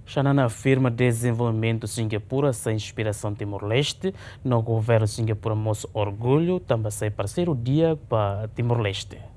Xanana afirma dezenvolvimentu Singapura sem Inspirasaun Timor-Leste, no Governu Singapura mostra orgulho, também sai parceiro diak para Timor-Leste.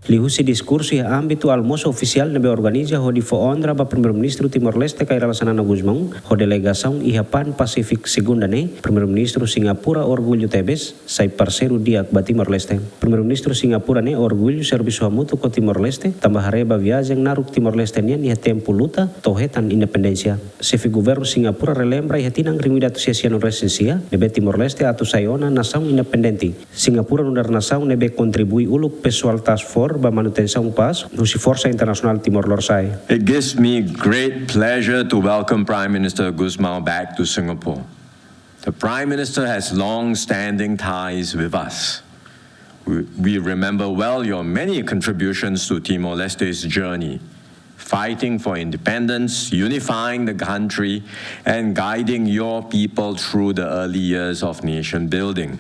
Lihusi diskurso ya âmbito almoço oficial nebe organiza ho di foondra ba primeiro-ministro Timor-Leste kaira Xanana Guzmão, ho delegação Pan Pacific segunda ne, primeiro-ministro Singapura orgulho tebes, sai parceiro diak ba Timor-Leste. Primeiro-ministro Singapura ne orgulho serviço mútuo ko Timor-Leste, tambah hareba viagem naruk Timor-Leste nian ia tempo luta tohetan independência. Sefi governo Singapura relembra ia tinang rimida associação resensia nebe Timor-Leste atu sayona nação independente. Singapura nudar nação nebe kontribui uluk pessoal task force ba manutenção paz no Força Internacional Timor-Leste. It gives me great pleasure to welcome Prime Minister Guzmão back to Singapore. The Prime Minister has long-standing ties with us. We remember well your many contributions to Timor-Leste's journey, fighting for independence, unifying the country, and guiding your people through the early years of nation building.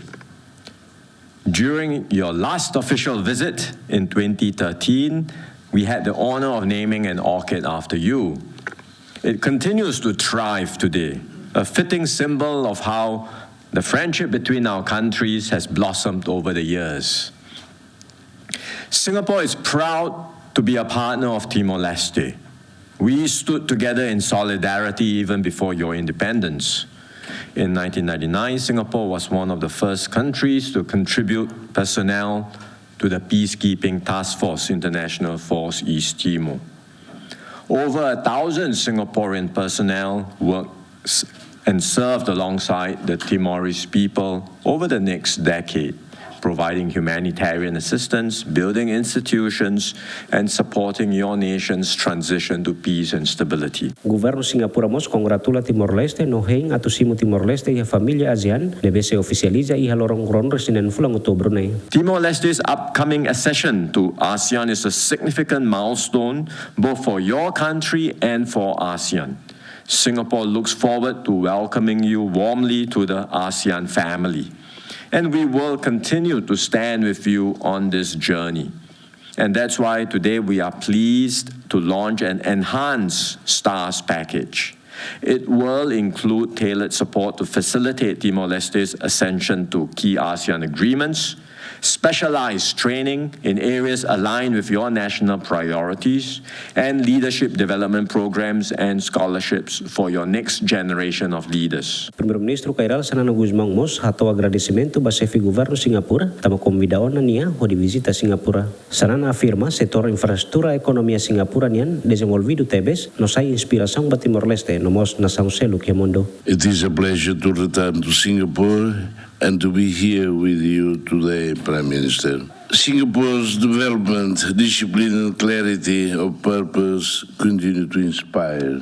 During your last official visit in 2013, we had the honor of naming an orchid after you. It continues to thrive today, a fitting symbol of how the friendship between our countries has blossomed over the years. Singapore is proud to be a partner of Timor-Leste. We stood together in solidarity even before your independence. In 1999, Singapore was one of the first countries to contribute personnel to the Peacekeeping Task Force International Force East Timor. Over 1,000 Singaporean personnel worked and served alongside the Timorese people over the next decade, providing humanitarian assistance, building institutions, and supporting your nation's transition to peace and stability. Governo Singapura mos congratula Timor-Leste no hein atu simu Timor-Leste e a família ASEAN deve se oficializa e halorong ron resinen fulang outubro nei. Timor-Leste's upcoming accession to ASEAN is a significant milestone both for your country and for ASEAN. Singapore looks forward to welcoming you warmly to the ASEAN family. And we will continue to stand with you on this journey. And that's why today we are pleased to launch an enhanced STARS package. It will include tailored support to facilitate Timor-Leste's ascension to key ASEAN agreements, specialized training in areas aligned with your national priorities, and leadership development programs and scholarships for your next generation of leaders. Primeiro-Ministro Kairal Xanana Guzmão mos hato agradecimento ba chefe governo Singapura tama convidaona nia ho di visita Singapura. Xanana afirma setor infraestrutura ekonomia Singapura nian desenvolvido tebes no sai inspiração ba Timor-Leste no mos nação selu que mundo. It is a pleasure to return to Singapore and to be here with you today, Prime Minister. Singapore's development, discipline and clarity of purpose continue to inspire,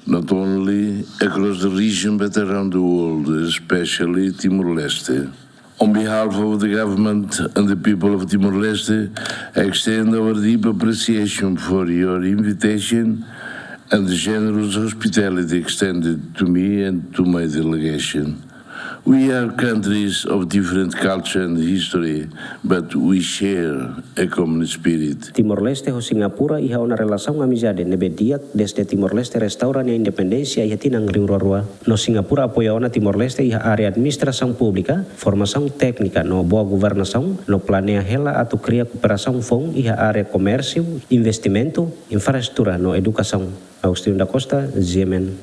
not only across the region but around the world, especially Timor-Leste. On behalf of the government and the people of Timor-Leste, I extend our deep appreciation for your invitation and the generous hospitality extended to me and to my delegation. We are countries of different culture and history, but we share a common spirit. Timor-Leste ho Singapura iha ona relação amizade nebe diak desde Timor-Leste restauran e independencia iha tinang ringrorua. No Singapura apoia ona Timor-Leste iha área administração pública, formação técnica no boa governação, no planeia hela atu cria cooperação fong iha área comércio, investimento, infraestrutura no educação. Agostinho da Costa, Zemen.